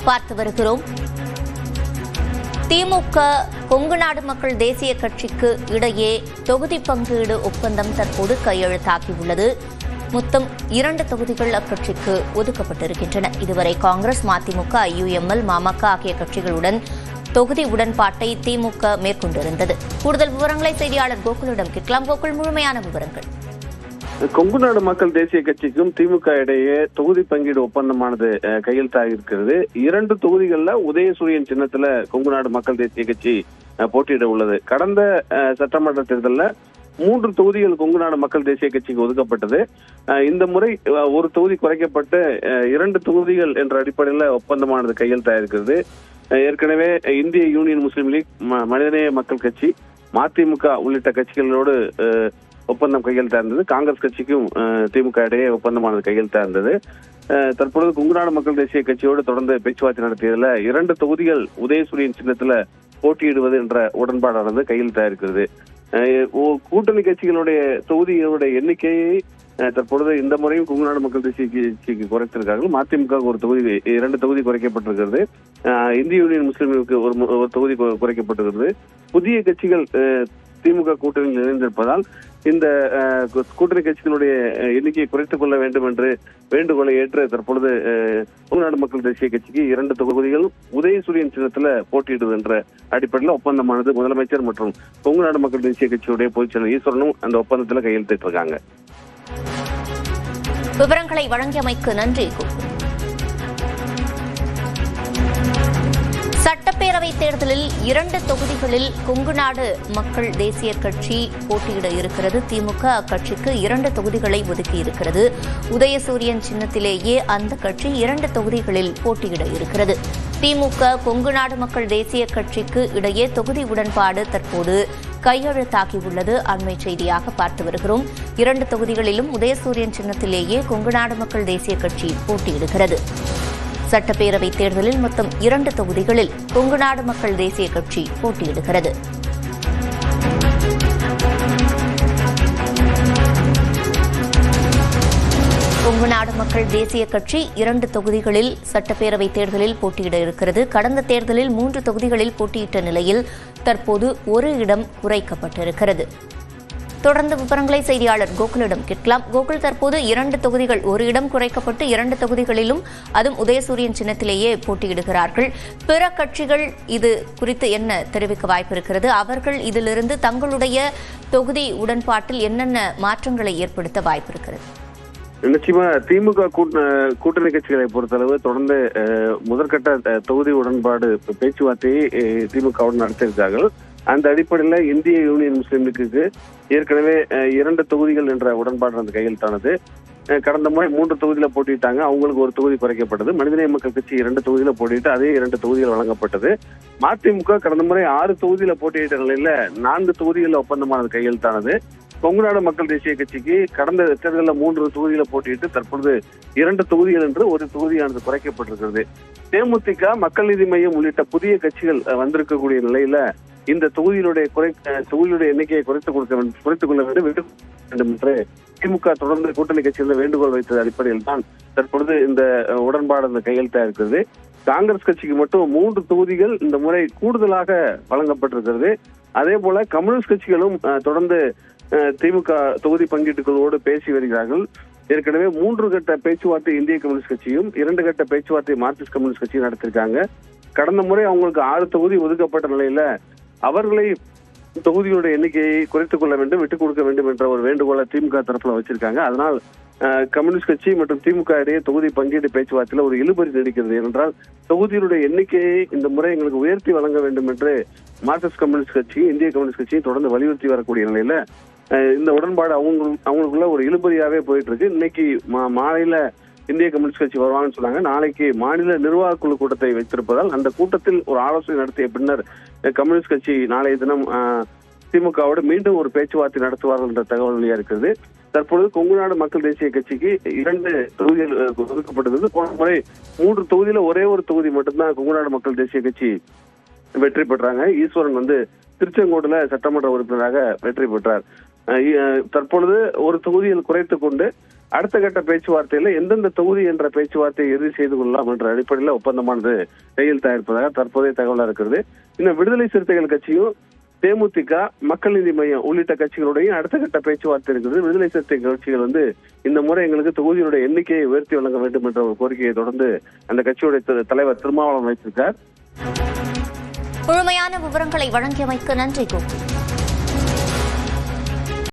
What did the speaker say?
பார்த்து வருகிறோம். திமுக கொங்கு நாடு மக்கள் தேசிய கட்சிக்கு இடையே தொகுதி பங்கீடு ஒப்பந்தம் தற்போது கையெழுத்தாகியுள்ளது. மொத்தம் 2 தொகுதிகள் அக்கட்சிக்கு ஒதுக்கப்பட்டிருக்கின்றன. இதுவரை காங்கிரஸ், மதிமுக, ஐயுஎம்எல், மாமக ஆகிய கட்சிகளுடன் தொகுதி உடன்பாட்டை திமுக மேற்கொண்டிருந்தது. கூடுதல் விவரங்களை செய்தியாளர் கோகுலிடம் கேட்கலாம். கோகுல், முழுமையான விவரங்கள். கொங்கு நாடு மக்கள் தேசிய கட்சிக்கும் திமுக இடையே தொகுதி பங்கீடு ஒப்பந்தமானது கையெழுத்தாகியிருக்கிறது. 2 தொகுதிகளில் உதயசூரியன் சின்னத்துல கொங்கு நாடு மக்கள் தேசிய கட்சி போட்டியிட உள்ளது. கடந்த சட்டமன்ற தேர்தலில் 3 தொகுதிகள் கொங்கு நாடு மக்கள் தேசிய கட்சிக்கு ஒதுக்கப்பட்டது. இந்த முறை ஒரு தொகுதி குறைக்கப்பட்டு 2 தொகுதிகள் என்ற அடிப்படையில் ஒப்பந்தமானது கையெழுத்தாயிருக்கிறது. ஏற்கனவே இந்திய யூனியன் முஸ்லீம் லீக், மனிதநேய மக்கள் கட்சி, மதிமுக உள்ளிட்ட கட்சிகளோடு ஒப்பந்தம் கையெழுத்தாயிருந்தது. காங்கிரஸ் கட்சிக்கும் திமுக இடையே ஒப்பந்தமானது கையெழுத்தாயிருந்தது. தற்பொழுது கொங்கு நாடு மக்கள் தேசிய கட்சியோடு தொடர்ந்து பேச்சுவார்த்தை நடத்தியதுல 2 தொகுதிகள் உதயசூரியன் சின்னத்துல போட்டியிடுவது என்ற உடன்பாடானது கையெழுத்தாயிருக்கிறது. கூட்டணி கட்சிகளுடைய தொகுதிகளுடைய எண்ணிக்கையை தற்பொழுது இந்த முறையும் கொங்கு நாடு மக்கள் தேசிய கட்சிக்கு குறைத்திருக்கார்கள். மதிமுக ஒரு தொகுதி 2 தொகுதி குறைக்கப்பட்டிருக்கிறது. இந்திய யூனியன் முஸ்லீம்களுக்கு ஒரு தொகுதி குறைக்கப்பட்டிருக்கிறது. புதிய கட்சிகள் திமுக கூட்டணியில் இணைந்திருப்பதால் இந்த கூட்டணி கட்சிகளுடைய எண்ணிக்கையை குறைத்துக் கொள்ள வேண்டும் என்று வேண்டுகோளை ஏற்று தற்பொழுது கொங்கு நாடு மக்கள் தேசிய கட்சிக்கு 2 தொகுதிகள் உதயசூரியன் சின்னத்துல போட்டியிடுவது என்ற அடிப்படையில் ஒப்பந்தமானது முதலமைச்சர் மற்றும் கொங்கு நாடு மக்கள் தேசிய கட்சியுடைய பொதுச் செயலர் ஈஸ்வரனும் அந்த ஒப்பந்தத்தில் கையெழுத்திட்டு இருக்காங்க. விவரங்களை வழங்கியமைக்கு நன்றி. சட்டப்பேரவைத் தேர்தலில் 2 தொகுதிகளில் கொங்கு நாடு மக்கள் தேசிய கட்சி போட்டியிட இருக்கிறது. திமுக அக்கட்சிக்கு 2 தொகுதிகளை ஒதுக்கியிருக்கிறது. உதயசூரியன் சின்னத்திலேயே அந்த கட்சி 2 தொகுதிகளில் போட்டியிட இருக்கிறது. திமுக கொங்கு நாடு மக்கள் தேசிய கட்சிக்கு இடையே தொகுதி உடன்பாடு தற்போது கையெழுத்தாகியுள்ளது. அண்மை செய்தியாக பார்த்து வருகிறோம். 2 தொகுதிகளிலும் உதயசூரியன் சின்னத்திலேயே கொங்கு நாடு மக்கள் தேசிய கட்சி போட்டியிடுகிறது. சட்டப்பேரவை தேர்தலில் மொத்தம் 2 தொகுதிகளில் கொங்கு நாடு மக்கள் தேசிய கட்சி போட்டியிடுகிறது. கொங்கு நாடு மக்கள் தேசிய கட்சி 2 தொகுதிகளில் சட்டப்பேரவை தேர்தலில் போட்டியிட இருக்கிறது. கடந்த தேர்தலில் 3 தொகுதிகளில் போட்டியிட்ட நிலையில் தற்போது ஒரு இடம் குறைக்கப்பட்டிருக்கிறது. தொடர்ந்து விவரங்களை செய்தியாளர் கோகுலிடம் கேட்கலாம். கோகுல், தற்போது 2 தொகுதிகள், ஒரு இடம் குறைக்கப்பட்டு 2 தொகுதிகளிலும் அதுவும் உதயசூரியன் சின்னத்திலேயே போட்டியிடுகிறார்கள். பிற கட்சிகள் இது குறித்து என்ன தெரிவிக்க வாய்ப்பு இருக்கிறது? அவர்கள் இதிலிருந்து தங்களுடைய தொகுதி உடன்பாட்டில் என்னென்ன மாற்றங்களை ஏற்படுத்த வாய்ப்பு இருக்கிறது? நிச்சயமா திமுக கூட்டணி கட்சிகளை பொறுத்தளவு தொடர்ந்து முதற்கட்ட தொகுதி உடன்பாடு பேச்சுவார்த்தையை திமுகவுடன் நடத்தியிருக்கார்கள். அந்த அடிப்படையில் இந்திய யூனியன் முஸ்லீம் லீக்கு ஏற்கனவே 2 தொகுதிகள் என்ற உடன்பாடு கையெழுத்தானது. கடந்த முறை 3 தொகுதியில போட்டிட்டாங்க. அவங்களுக்கு ஒரு தொகுதி குறைக்கப்பட்டது. மனிதநேய மக்கள் கட்சி 2 தொகுதியில போட்டிட்டு அதே 2 தொகுதிகள் வழங்கப்பட்டது. மதிமுக கடந்த முறை 6 தொகுதியில போட்டியிட்ட நிலையில 4 தொகுதிகளில் ஒப்பந்தமானது கையெழுத்தானது. கொங்கு நாடு மக்கள் தேசிய கட்சிக்கு கடந்த தேர்தலில் 3 தொகுதியில போட்டியிட்டு தற்பொழுது 2 தொகுதிகள் என்று ஒரு தொகுதியானது குறைக்கப்பட்டிருக்கிறது. தேமுதிக, மக்கள் நீதி மையம் உள்ளிட்ட புதிய கட்சிகள் வந்திருக்கக்கூடிய நிலையில இந்த தொகுதியினுடைய எண்ணிக்கையை குறைத்துக் கொள்ள வேண்டும் என்று திமுக தொடர்ந்து கூட்டணி கட்சியில் வேண்டுகோள் வைத்தது அடிப்படையில் தான் தற்பொழுது இந்த உடன்பாடு கையெழுத்தா இருக்கிறது. காங்கிரஸ் கட்சிக்கு மட்டும் 3 தொகுதிகள் இந்த முறை கூடுதலாக வழங்கப்பட்டிருக்கிறது. அதே போல கம்யூனிஸ்ட் கட்சிகளும் தொடர்ந்து திமுக தொகுதி பங்கீட்டுகளோடு பேசி வருகிறார்கள். ஏற்கனவே 3 கட்ட பேச்சுவார்த்தை இந்திய கம்யூனிஸ்ட் கட்சியும் 2 கட்ட பேச்சுவார்த்தை மார்க்சிஸ்ட் கம்யூனிஸ்ட் கட்சியும் நடத்திருக்காங்க. கடந்த முறை அவங்களுக்கு 6 தொகுதி ஒதுக்கப்பட்ட நிலையில அவர்களை தொகுதிகளுடைய எண்ணிக்கையை குறைத்துக் கொள்ள வேண்டும், விட்டுக் கொடுக்க வேண்டும் என்ற ஒரு வேண்டுகோளை திமுக தரப்புல வச்சிருக்காங்க. அதனால் கம்யூனிஸ்ட் கட்சி மற்றும் திமுக இடையே தொகுதி பங்கீடு பேச்சுவார்த்தையில் ஒரு இழுபறி நீடிக்கிறது. ஏனென்றால் தொகுதியுடைய எண்ணிக்கையை இந்த முறை எங்களுக்கு உயர்த்தி வழங்க வேண்டும் என்று மார்க்சிஸ்ட் கம்யூனிஸ்ட் கட்சி, இந்திய கம்யூனிஸ்ட் கட்சியை தொடர்ந்து வலியுறுத்தி வரக்கூடிய நிலையில இந்த உடன்பாடு அவங்களுக்குள்ள ஒரு இழுபறியாவே போயிட்டு இருக்கு. இன்னைக்கு மாநில இந்திய கம்யூனிஸ்ட் கட்சி வருவாங்கன்னு சொன்னாங்க. நாளைக்கு மாநில நிர்வாக குழு கூட்டத்தை வைத்திருப்பதால் அந்த கூட்டத்தில் ஒரு ஆலோசனை நடத்திய பின்னர் கம்யூனிஸ்ட் கட்சி நாளைய தினம் திமுகவோடு மீண்டும் ஒரு பேச்சுவார்த்தை நடத்துவார்கள் என்ற தகவல் வெளியா இருக்கிறது. தற்பொழுது கொங்கு நாடு மக்கள் தேசிய கட்சிக்கு 2 தொகுதிகள் ஒதுக்கப்பட்டது. போன முறை 3 தொகுதியில ஒரே ஒரு தொகுதி மட்டும்தான் கொங்கு நாடு மக்கள் தேசிய கட்சி வெற்றி பெற்றாங்க. ஈஸ்வரன் திருச்செங்கோடுல சட்டமன்ற உறுப்பினராக வெற்றி பெற்றார். தற்பொழுது ஒரு தொகுதியில் குறைத்துக் கொண்டு அடுத்த கட்ட பேச்சுவார்த்தையில எந்தெந்த தொகுதி என்ற பேச்சுவார்த்தையை இறுதி செய்து கொள்ளலாம் என்ற அடிப்படையில் ஒப்பந்தமானது கையெழுத்தாயிருப்பதாக தற்போதைய தகவலா இருக்கிறது. இந்த விடுதலை சிறுத்தைகள் கட்சியும் தேமுதிக, மக்கள் நீதி மையம் உள்ளிட்ட கட்சிகளுடைய அடுத்த கட்ட பேச்சுவார்த்தை இருக்குது. விடுதலை சிறுத்தை கட்சிகள் இந்த முறை எங்களுக்கு தொகுதியுடைய எண்ணிக்கையை உயர்த்தி வழங்க வேண்டும் என்ற ஒரு கோரிக்கையை தொடர்ந்து அந்த கட்சியுடைய தலைவர் திருமாவளவன் வைத்திருக்கார். முழுமையான விவரங்களை வழங்கியமைக்கு நன்றி கோபி.